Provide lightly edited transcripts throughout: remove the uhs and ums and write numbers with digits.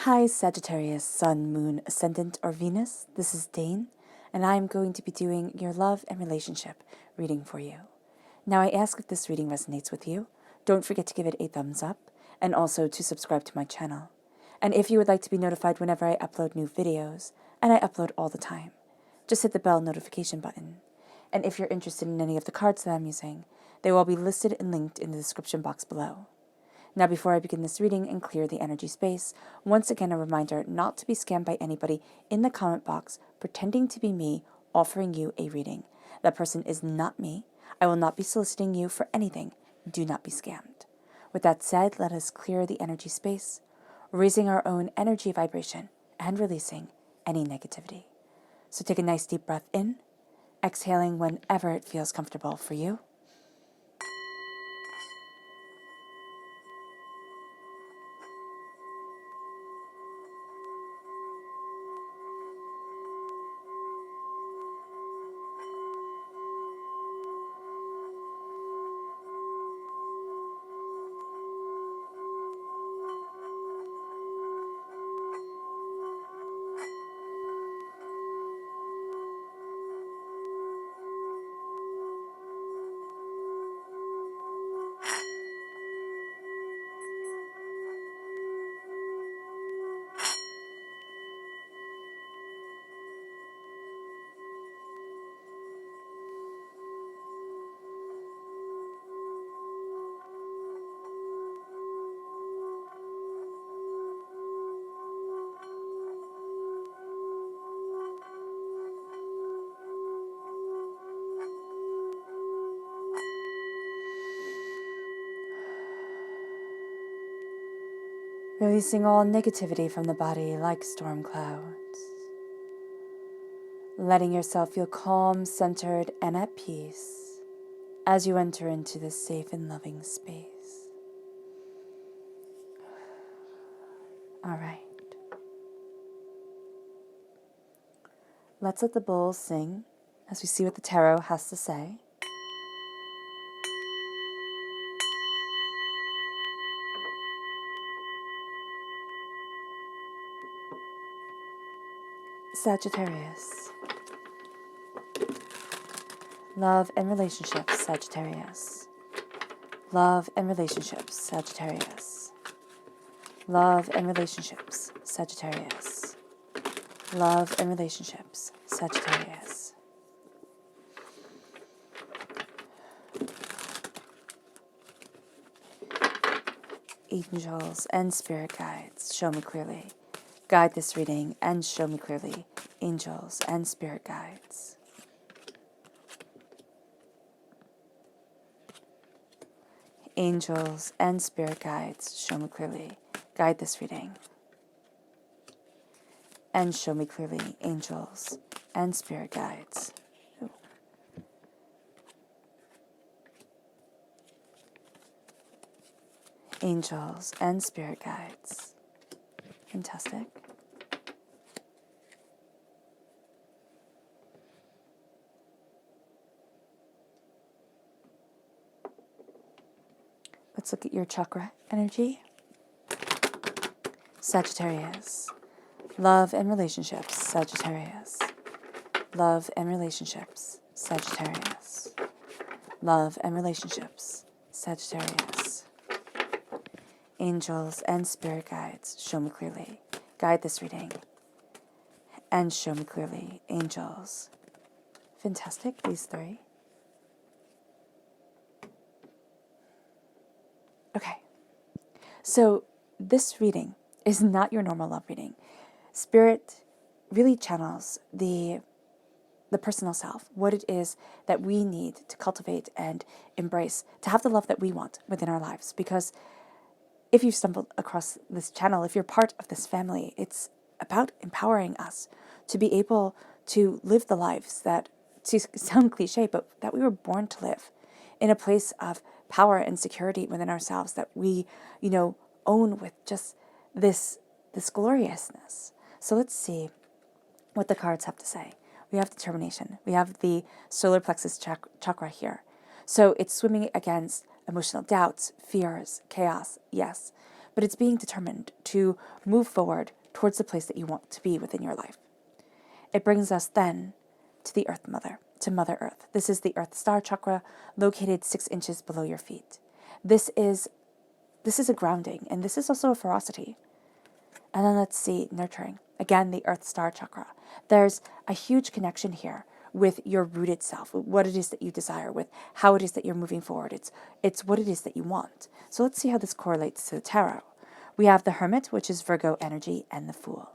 Hi Sagittarius, Sun, Moon, Ascendant, or Venus. This is Dane, and I'm going to be doing your love and relationship reading for you. Now, I ask if this reading resonates with you. Don't forget to give it a thumbs up, and also to subscribe to my channel. And if you would like to be notified whenever I upload new videos, and I upload all the time, just hit the bell notification button. And if you're interested in any of the cards that I'm using, they will all be listed and linked in the description box below. Now, before I begin this reading and clear the energy space, once again a reminder not to be scammed by anybody in the comment box pretending to be me offering you a reading. That person is not me. I will not be soliciting you for anything. Do not be scammed. With that said, let us clear the energy space, raising our own energy vibration and releasing any negativity. So take a nice deep breath in, exhaling whenever it feels comfortable for you. Releasing all negativity from the body like storm clouds. Letting yourself feel calm, centered, and at peace as you enter into this safe and loving space. All right. Let's let the bowls sing as we see what the tarot has to say. Sagittarius. Love and relationships, Sagittarius. Love and relationships, Sagittarius. Love and relationships, Sagittarius. Love and relationships, Sagittarius. Angels and spirit guides, show me clearly. Guide this reading and show me clearly. Angels and spirit guides. Angels and spirit guides, show me clearly. Guide this reading and show me clearly. Angels and spirit guides. Ooh. Angels and spirit guides. Fantastic. Let's look at your chakra energy. Sagittarius. Love and relationships, Sagittarius. Love and relationships, Sagittarius. Love and relationships, Sagittarius. Angels and spirit guides, show me clearly. Guide this reading and show me clearly. Angels. Fantastic, these three. Okay, so this reading is not your normal love reading. Spirit really channels the personal self, what it is that we need to cultivate and embrace, to have the love that we want within our lives. Because if you've stumbled across this channel, if you're part of this family, it's about empowering us to be able to live the lives that, to sound cliche, but that we were born to live in a place of power and security within ourselves that we, own with just this gloriousness. So let's see what the cards have to say. We have determination. We have the solar plexus chakra here. So it's swimming against emotional doubts, fears, chaos, yes. but it's being determined to move forward towards the place that you want to be within your life. It brings us then to the Earth Mother, to Mother Earth. This is the Earth Star Chakra, located 6 inches below your feet. This is a grounding, and this is also a ferocity. And then let's see, nurturing. Again, the Earth Star Chakra. There's a huge connection here with your rooted self, with what it is that you desire, with how it is that you're moving forward. It's what it is that you want. So let's see how this correlates to the tarot. We have the Hermit, which is Virgo energy, and the Fool.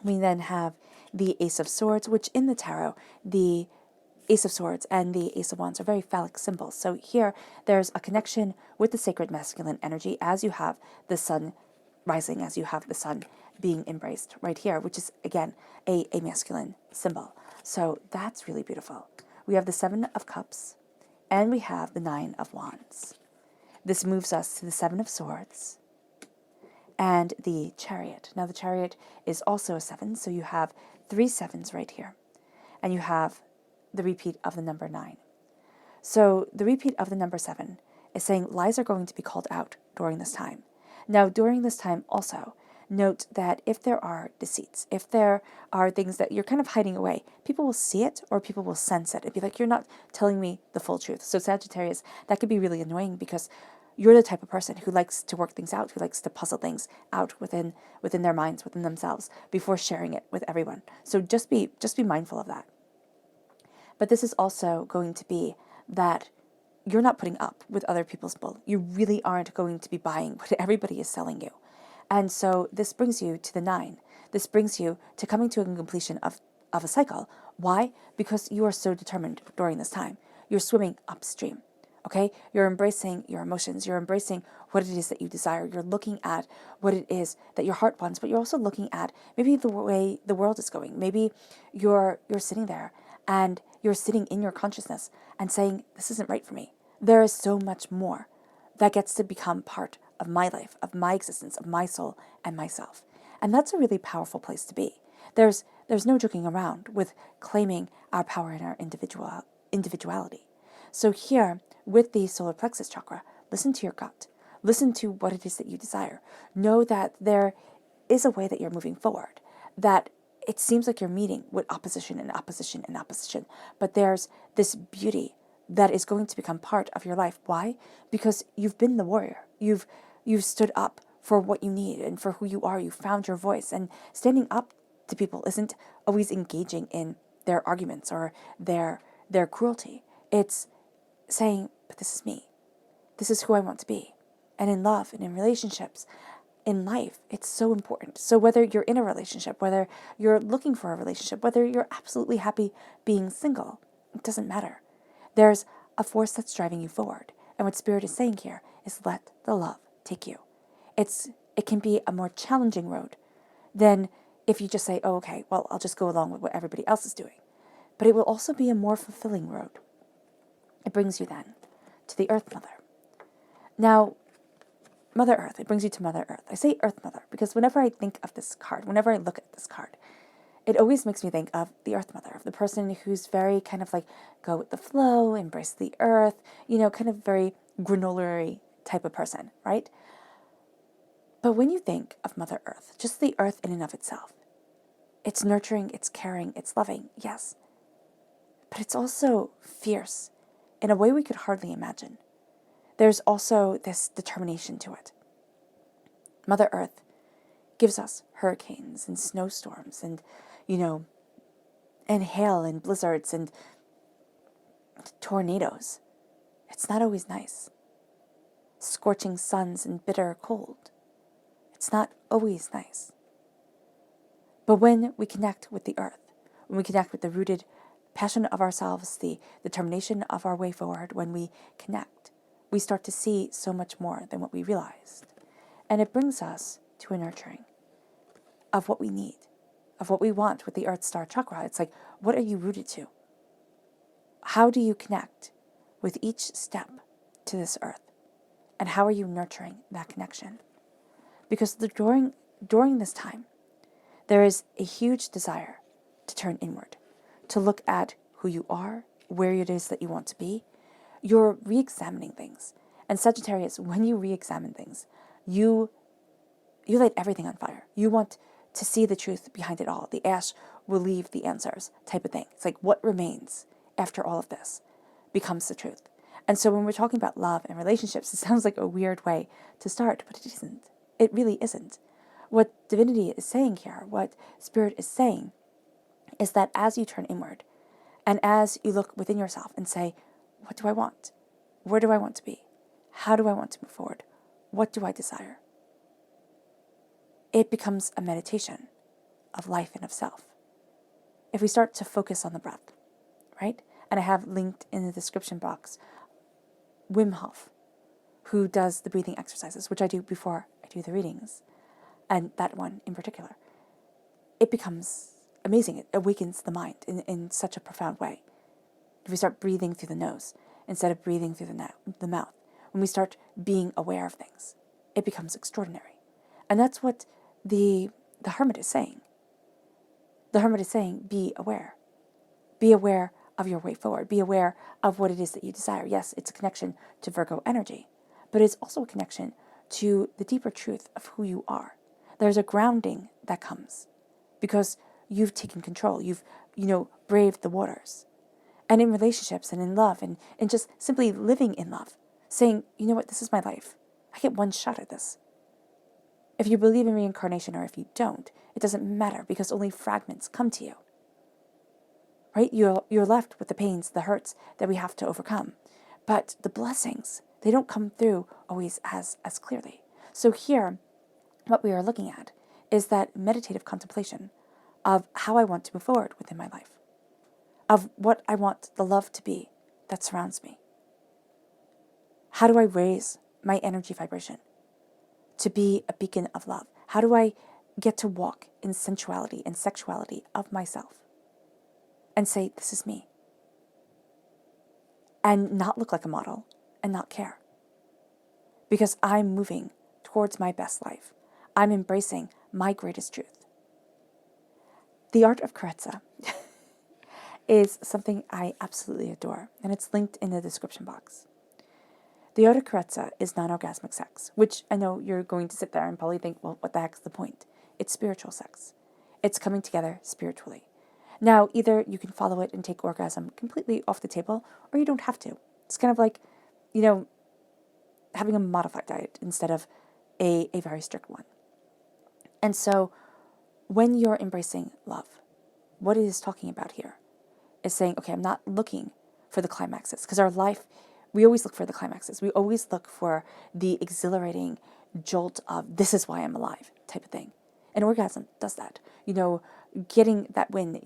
We then have the Ace of Swords, which in the tarot, the Ace of Swords and the Ace of Wands are very phallic symbols. So here, there's a connection with the sacred masculine energy as you have the sun rising, as you have the sun being embraced right here, which is, again, a masculine symbol. So that's really beautiful. We have the 7 of Cups, and we have the 9 of Wands. This moves us to the 7 of Swords and the Chariot. Now, the Chariot is also a 7, so you have 3 sevens right here. And you have the repeat of the number 9. So the repeat of the number 7 is saying lies are going to be called out during this time. Now, during this time also, note that if there are deceits, if there are things that you're kind of hiding away, people will see it or people will sense it. It'd be like, you're not telling me the full truth. So Sagittarius, that could be really annoying because you're the type of person who likes to work things out, who likes to puzzle things out within their minds, within themselves, before sharing it with everyone. So just be mindful of that. But this is also going to be that you're not putting up with other people's bull. You really aren't going to be buying what everybody is selling you. And so this brings you to the 9. This brings you to coming to a completion of a cycle. Why? Because you are so determined during this time. You're swimming upstream. Okay? You're embracing your emotions. You're embracing what it is that you desire. You're looking at what it is that your heart wants, but you're also looking at maybe the way the world is going. Maybe you're sitting there and you're sitting in your consciousness and saying, this isn't right for me. There is so much more that gets to become part of my life, of my existence, of my soul and myself. And that's a really powerful place to be. There's no joking around with claiming our power and our individuality. So here, with the solar plexus chakra, listen to your gut. Listen to what it is that you desire. Know that there is a way that you're moving forward, that it seems like you're meeting with opposition and opposition and opposition, but there's this beauty that is going to become part of your life. Why? Because you've been the warrior. You've stood up for what you need and for who you are. You found your voice, and standing up to people isn't always engaging in their arguments or their cruelty. It's saying, but this is me. This is who I want to be. And in love and in relationships, in life, it's so important. So whether you're in a relationship, whether you're looking for a relationship, whether you're absolutely happy being single, it doesn't matter. There's a force that's driving you forward. And what Spirit is saying here is let the love take you. It can be a more challenging road than if you just say, oh, okay, well, I'll just go along with what everybody else is doing. But it will also be a more fulfilling road. It brings you then to the Earth Mother. Now, Mother Earth, it brings you to Mother Earth. I say Earth Mother because whenever I think of this card, whenever I look at this card, it always makes me think of the Earth Mother, of the person who's very kind of like go with the flow, embrace the earth, kind of very granola-y type of person, right? But when you think of Mother Earth, just the earth in and of itself, it's nurturing, it's caring, it's loving, yes. But it's also fierce in a way we could hardly imagine. There's also this determination to it. Mother Earth gives us hurricanes and snowstorms and, and hail and blizzards and tornadoes. It's not always nice. Scorching suns and bitter cold. It's not always nice. But when we connect with the earth, when we connect with the rooted passion of ourselves, the determination of our way forward, when we connect, we start to see so much more than what we realized. And it brings us to a nurturing of what we need, of what we want with the Earth Star Chakra. It's like, what are you rooted to? How do you connect with each step to this earth? And how are you nurturing that connection? Because during this time, there is a huge desire to turn inward, to look at who you are, where it is that you want to be. You're re-examining things. And Sagittarius, when you re-examine things, you light everything on fire. You want to see the truth behind it all. The ash will leave the answers type of thing. It's like what remains after all of this becomes the truth. And so when we're talking about love and relationships, it sounds like a weird way to start, but it isn't. It really isn't. What divinity is saying here, what spirit is saying, is that as you turn inward and as you look within yourself and say, what do I want? Where do I want to be? How do I want to move forward? What do I desire? It becomes a meditation of life and of self. If we start to focus on the breath, right? And I have linked in the description box Wim Hof, who does the breathing exercises, which I do before I do the readings, and that one in particular. It becomes amazing. It awakens the mind in such a profound way. If we start breathing through the nose instead of breathing through the mouth, when we start being aware of things, it becomes extraordinary. And that's what the hermit is saying. The hermit is saying, be aware. Be aware of your way forward. Be aware of what it is that you desire. Yes, it's a connection to Virgo energy, but it's also a connection to the deeper truth of who you are. There's a grounding that comes because you've taken control. You've, braved the waters. And in relationships and in love and just simply living in love, saying, you know what, this is my life. I get one shot at this. If you believe in reincarnation or if you don't, it doesn't matter because only fragments come to you. Right? You're left with the pains, the hurts that we have to overcome. But the blessings, they don't come through always as clearly. So here, what we are looking at is that meditative contemplation of how I want to move forward within my life, of what I want the love to be that surrounds me. How do I raise my energy vibration to be a beacon of love? How do I get to walk in sensuality and sexuality of myself and say, this is me, and not look like a model and not care? Because I'm moving towards my best life. I'm embracing my greatest truth. The art of Chariot is something I absolutely adore, and it's linked in the description box. The art of Chariot is non-orgasmic sex, which I know you're going to sit there and probably think, well, what the heck's the point? It's spiritual sex. It's coming together spiritually. Now, either you can follow it and take orgasm completely off the table, or you don't have to. It's kind of like, having a modified diet instead of a very strict one. And so when you're embracing love, what it is talking about here is saying, okay, I'm not looking for the climaxes, because our life, we always look for the climaxes. We always look for the exhilarating jolt of this is why I'm alive type of thing. And orgasm does that. Getting that win,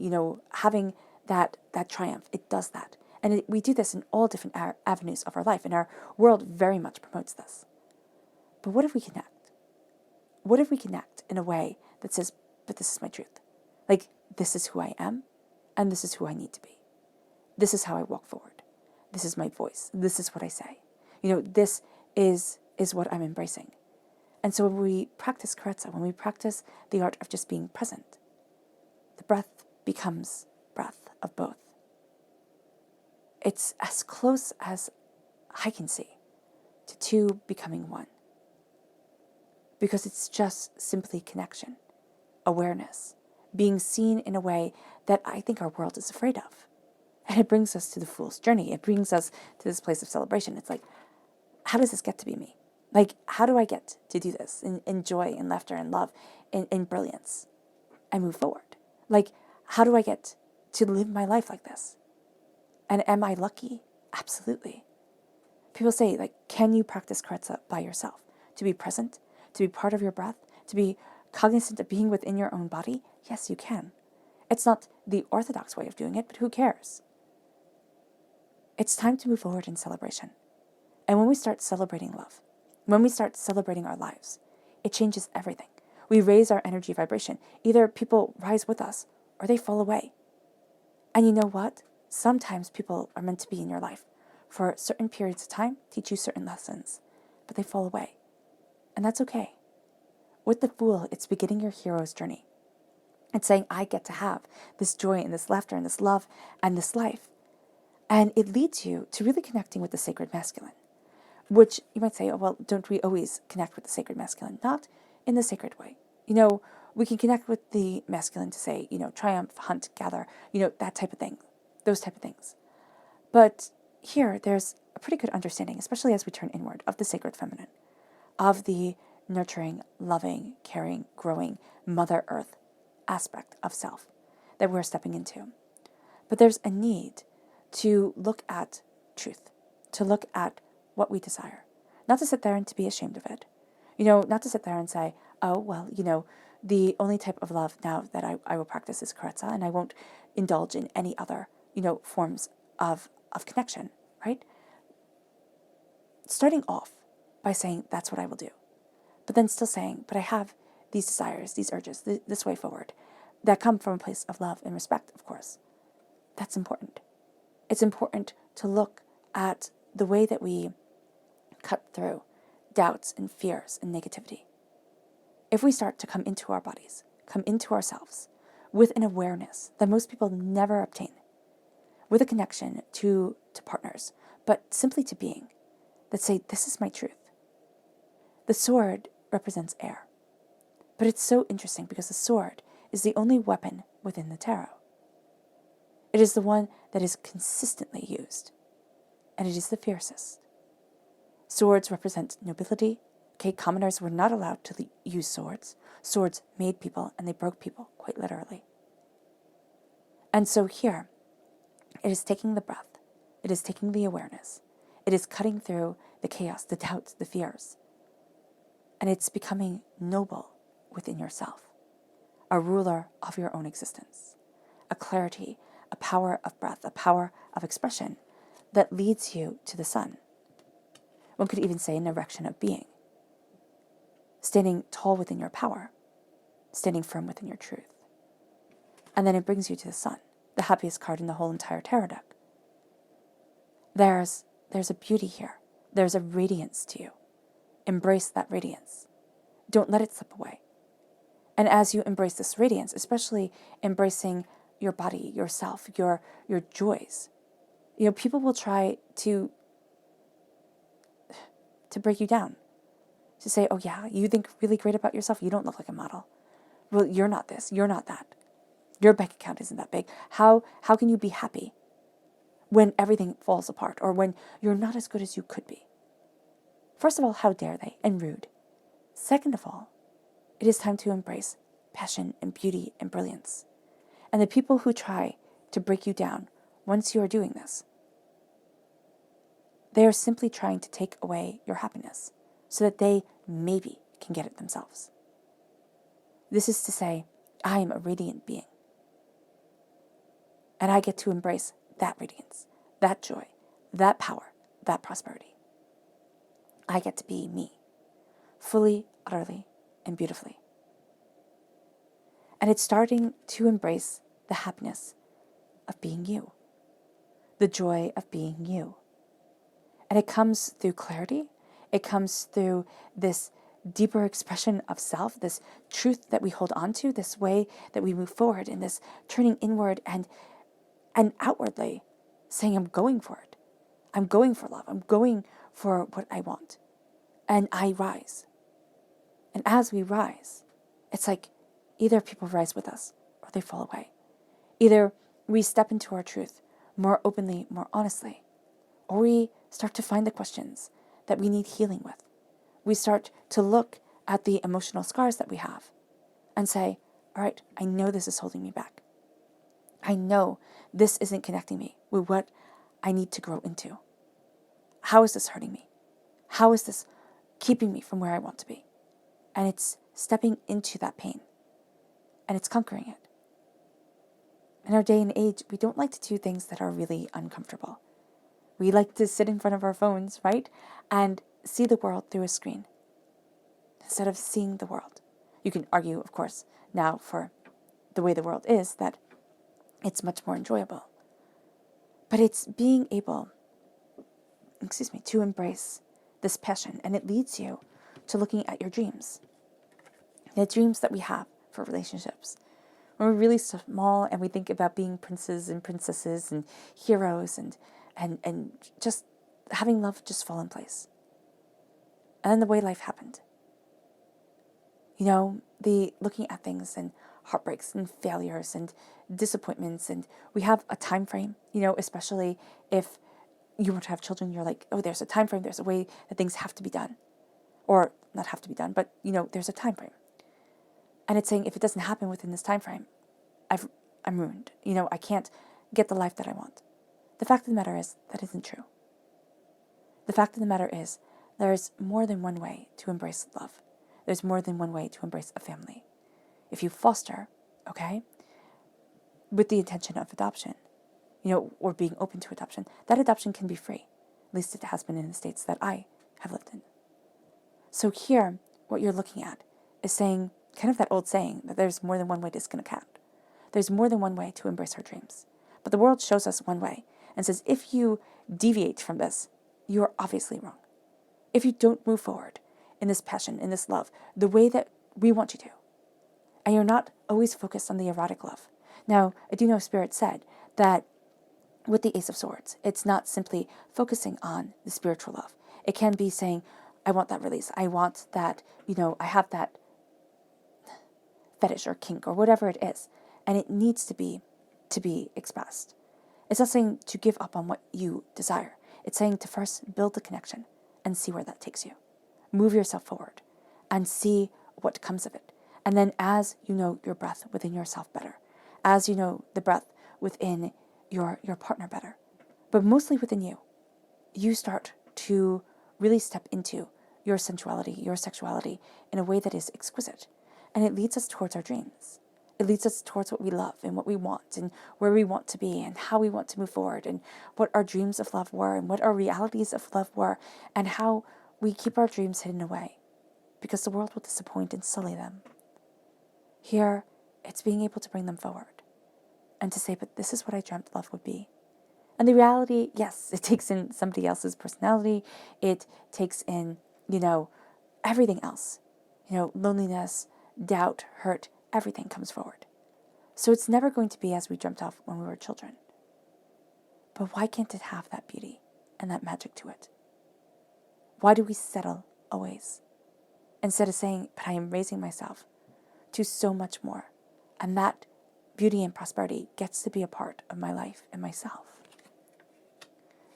having that triumph, it does that. And we do this in all different avenues of our life, and our world very much promotes this. But what if we connect? What if we connect in a way that says, but this is my truth. Like, this is who I am, and this is who I need to be. This is how I walk forward. This is my voice. This is what I say. This is what I'm embracing. And so when we practice Chariot, when we practice the art of just being present, the breath becomes breath of both. It's as close as I can see to two becoming one. Because it's just simply connection, awareness, being seen in a way that I think our world is afraid of. And it brings us to the fool's journey. It brings us to this place of celebration. It's like, how does this get to be me? Like, how do I get to do this in joy and laughter and love and brilliance? I move forward. Like, how do I get to live my life like this? And am I lucky? Absolutely. People say, like, can you practice Chariot by yourself? To be present, to be part of your breath, to be cognizant of being within your own body? Yes, you can. It's not the orthodox way of doing it, but who cares? It's time to move forward in celebration. And when we start celebrating love, when we start celebrating our lives, it changes everything. We raise our energy vibration. Either people rise with us or they fall away. And you know what? Sometimes people are meant to be in your life for certain periods of time, teach you certain lessons, but they fall away. And that's okay. With the Fool, it's beginning your hero's journey. It's saying, I get to have this joy and this laughter and this love and this life. And it leads you to really connecting with the sacred masculine, which you might say, oh, well, don't we always connect with the sacred masculine? Not in the sacred way. We can connect with the masculine to say, triumph, hunt, gather, that type of thing, those type of things. But here, there's a pretty good understanding, especially as we turn inward, of the sacred feminine, of the nurturing, loving, caring, growing Mother Earth aspect of self that we're stepping into. But there's a need to look at truth, to look at what we desire, not to sit there and to be ashamed of it, not to sit there and say, oh, well, the only type of love now that I will practice is karetza, and I won't indulge in any other, forms of connection, right? Starting off by saying, that's what I will do. But then still saying, but I have these desires, these urges, this way forward, that come from a place of love and respect, of course. That's important. It's important to look at the way that we cut through doubts and fears and negativity. If we start to come into our bodies, come into ourselves, with an awareness that most people never obtain, with a connection to partners, but simply to being, that say, this is my truth. The sword represents air. But it's so interesting because the sword is the only weapon within the tarot. It is the one that is consistently used, and it is the fiercest. Swords represent nobility. Okay, commoners were not allowed to use swords. Swords made people, and they broke people, quite literally. And so here, it is taking the breath. It is taking the awareness. It is cutting through the chaos, the doubts, the fears. And it's becoming noble within yourself, a ruler of your own existence, a clarity, a power of breath, a power of expression that leads you to the sun. One could even say an erection of being, standing tall within your power, standing firm within your truth. And then it brings you to the sun, the happiest card in the whole entire tarot deck. There's a beauty here. There's a radiance to you. Embrace that radiance. Don't let it slip away. And as you embrace this radiance, especially embracing your body, yourself, your joys, people will try to break you down, to say, oh yeah, you think really great about yourself, you don't look like a model. Well, you're not this, you're not that. Your bank account isn't that big. How can you be happy when everything falls apart, or when you're not as good as you could be? First of all, how dare they? And rude. Second of all, it is time to embrace passion and beauty and brilliance. And the people who try to break you down once you are doing this, they are simply trying to take away your happiness so that they maybe can get it themselves. This is to say, I am a radiant being. And I get to embrace that radiance, that joy, that power, that prosperity. I get to be me, fully, utterly, and beautifully. And it's starting to embrace the happiness of being you, the joy of being you. And it comes through clarity. It comes through this deeper expression of self, this truth that we hold on to, this way that we move forward, and this turning inward and outwardly saying, I'm going for it. I'm going for love. I'm going for what I want. And I rise. And as we rise, it's like either people rise with us or they fall away. Either we step into our truth more openly, more honestly, or we start to find the questions that we need healing with. We start to look at the emotional scars that we have and say, all right, I know this is holding me back. I know this isn't connecting me with what I need to grow into. How is this hurting me? How is this keeping me from where I want to be? And it's stepping into that pain, and it's conquering it. In our day and age, we don't like to do things that are really uncomfortable. We like to sit in front of our phones, right? And see the world through a screen instead of seeing the world. You can argue, of course, now for the way the world is, that it's much more enjoyable. But it's being able, to embrace this passion, and it leads you to looking at your dreams. The dreams that we have for relationships. When we're really small and we think about being princes and princesses and heroes and just having love just fall in place. and then the way life happened. You know, the looking at things and heartbreaks and failures and disappointments, and we have a time frame, you know, especially if you want to have children, you're like, oh, there's a time frame, there's a way that things have to be done. Or not have to be done, but, you know, there's a time frame. And it's saying if it doesn't happen within this time frame, I'm ruined. You know, I can't get the life that I want. The fact of the matter is that isn't true. The fact of the matter is there's more than one way to embrace love. There's more than one way to embrace a family. If you foster, okay, with the intention of adoption, you know, or being open to adoption, that adoption can be free. At least it has been in the states that I have lived in. So here, what you're looking at is saying, kind of that old saying, that there's more than one way to skin a cat. There's more than one way to embrace our dreams. But the world shows us one way and says, if you deviate from this, you are obviously wrong. If you don't move forward in this passion, in this love, the way that we want you to, and you're not always focused on the erotic love. Now, I do know Spirit said that with the Ace of Swords, it's not simply focusing on the spiritual love. It can be saying, I want that release. I want that, you know, I have that fetish or kink or whatever it is, and it needs to be expressed. It's not saying to give up on what you desire. It's saying to first build the connection and see where that takes you. Move yourself forward and see what comes of it. And then as you know your breath within yourself better, as you know the breath within your partner better, but mostly within you, you start to really step into your sensuality, your sexuality in a way that is exquisite. And it leads us towards our dreams. It leads us towards what we love and what we want and where we want to be and how we want to move forward and what our dreams of love were and what our realities of love were and how we keep our dreams hidden away because the world will disappoint and sully them. Here, it's being able to bring them forward and to say, but this is what I dreamt love would be. And the reality, yes, it takes in somebody else's personality. It takes in, you know, everything else. You know, loneliness, doubt, hurt, everything comes forward. So it's never going to be as we dreamt of when we were children. But why can't it have that beauty and that magic to it? Why do we settle always? Instead of saying, but I am raising myself to so much more. And that beauty and prosperity gets to be a part of my life and myself.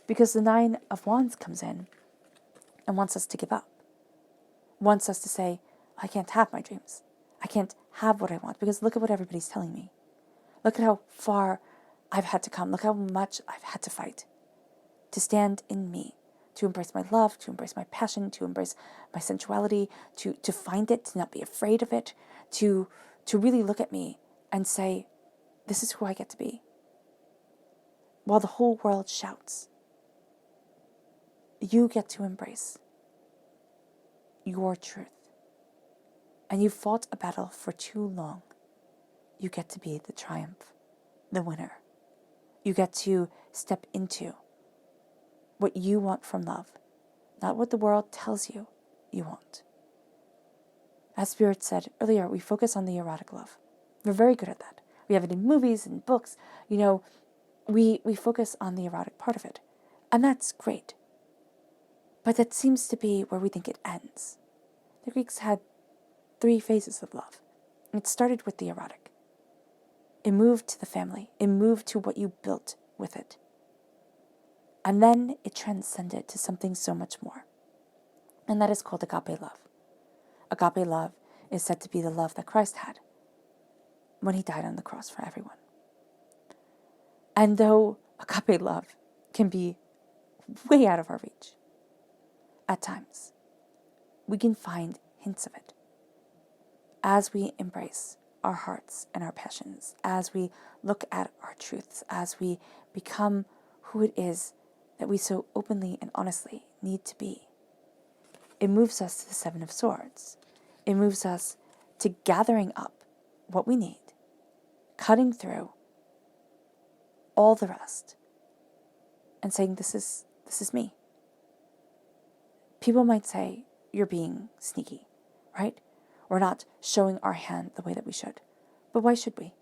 Because the 9 of Wands comes in and wants us to give up. Wants us to say, I can't have my dreams. I can't have what I want because look at what everybody's telling me. Look at how far I've had to come. Look how much I've had to fight to stand in me, to embrace my love, to embrace my passion, to embrace my sensuality, to find it, to not be afraid of it, to really look at me and say, this is who I get to be. While the whole world shouts, you get to embrace your truth. And you fought a battle for too long. You get to be the triumph, the winner. You get to step into what you want from love, not what the world tells you you want. As Spirit said earlier, we focus on the erotic love. We're very good at that. We have it in movies and books. You know, we focus on the erotic part of it. And that's great. But that seems to be where we think it ends. The Greeks had 3 phases of love. It started with the erotic. It moved to the family. It moved to what you built with it. And then it transcended to something so much more. And that is called agape love. Agape love is said to be the love that Christ had when he died on the cross for everyone. And though agape love can be way out of our reach, at times, we can find hints of it as we embrace our hearts and our passions, as we look at our truths, as we become who it is that we so openly and honestly need to be. It moves us to the 7 of Swords. It moves us to gathering up what we need, cutting through all the rest, and saying, this is me. People might say, you're being sneaky, right? We're not showing our hand the way that we should. But why should we?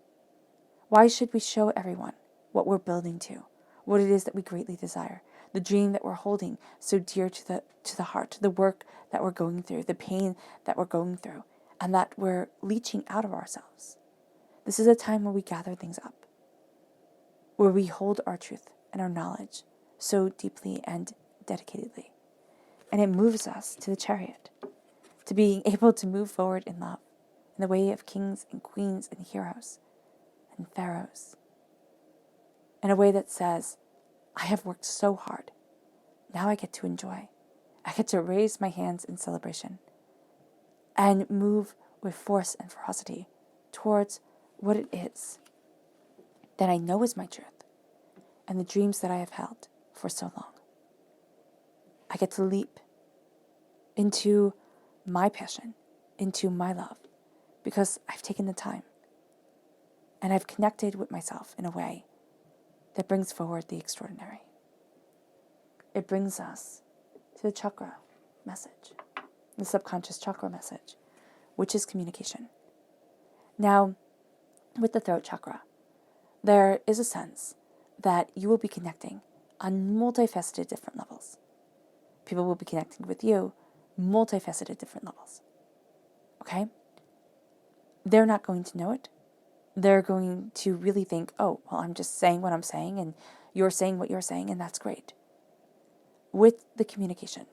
Why should we show everyone what we're building to, what it is that we greatly desire? the dream that we're holding so dear to the heart, the work that we're going through, the pain that we're going through, and that we're leaching out of ourselves. This is a time where we gather things up, where we hold our truth and our knowledge so deeply and dedicatedly. And it moves us to the Chariot, to being able to move forward in love, in the way of kings and queens and heroes and pharaohs, in a way that says, I have worked so hard. Now I get to enjoy. I get to raise my hands in celebration and move with force and ferocity towards what it is that I know is my truth and the dreams that I have held for so long. I get to leap into my passion, into my love, because I've taken the time and I've connected with myself in a way that brings forward the extraordinary. It brings us to the chakra message, the subconscious chakra message, which is communication. Now, with the throat chakra, there is a sense that you will be connecting on multifaceted different levels. People will be connecting with you multifaceted different levels. Okay? They're not going to know it. They're going to really think, oh, well, I'm just saying what I'm saying and you're saying what you're saying, and that's great. With the communication,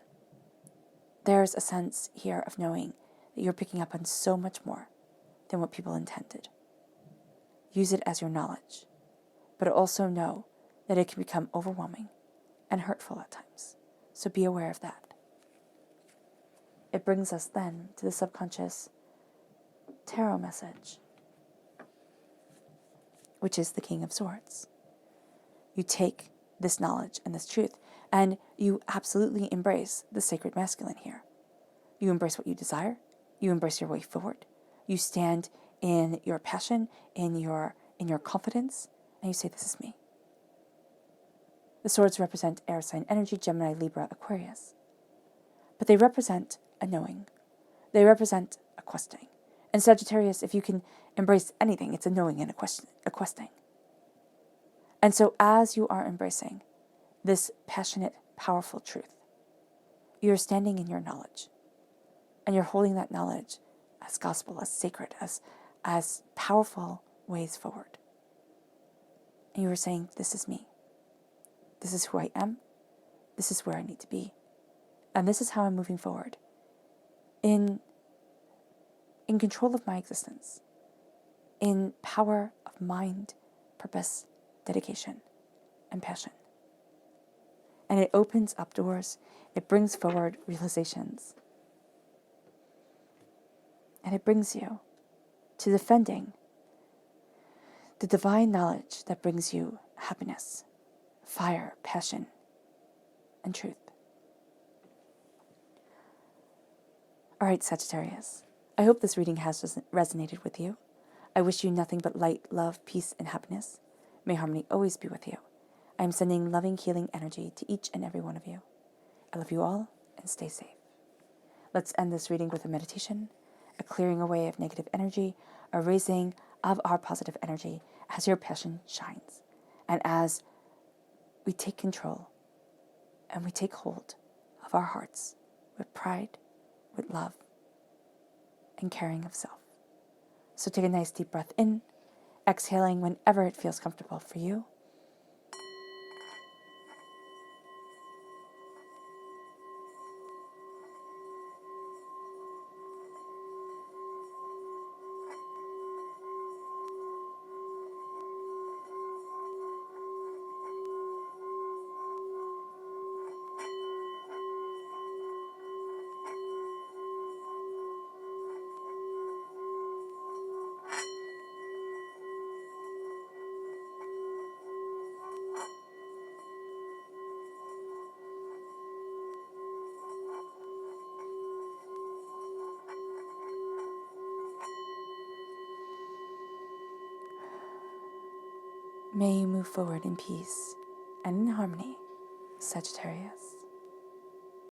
there's a sense here of knowing that you're picking up on so much more than what people intended. Use it as your knowledge, but also know that it can become overwhelming and hurtful at times. So be aware of that. It brings us then to the subconscious tarot message, which is the King of Swords. You take this knowledge and this truth, and you absolutely embrace the sacred masculine here. You embrace what you desire. You embrace your way forward. You stand in your passion, in your confidence, and you say, this is me. The swords represent air sign energy, Gemini, Libra, Aquarius. But they represent a knowing. They represent a questing. And Sagittarius, if you can embrace anything, it's a knowing and a questing. And so as you are embracing this passionate, powerful truth, you're standing in your knowledge. And you're holding that knowledge as gospel, as sacred, as powerful ways forward. And you are saying, this is me. This is who I am. This is where I need to be. And this is how I'm moving forward. In control of my existence. In power of mind, purpose, dedication, and passion. And it opens up doors. It brings forward realizations. And it brings you to defending the divine knowledge that brings you happiness, fire, passion, and truth. All right, Sagittarius, I hope this reading has resonated with you. I wish you nothing but light, love, peace, and happiness. May harmony always be with you. I am sending loving, healing energy to each and every one of you. I love you all, and stay safe. Let's end this reading with a meditation, a clearing away of negative energy, a raising of our positive energy as your passion shines, and as we take control and we take hold of our hearts with pride, with love, and caring of self. So take a nice deep breath in, exhaling whenever it feels comfortable for you. May you move forward in peace and in harmony, Sagittarius.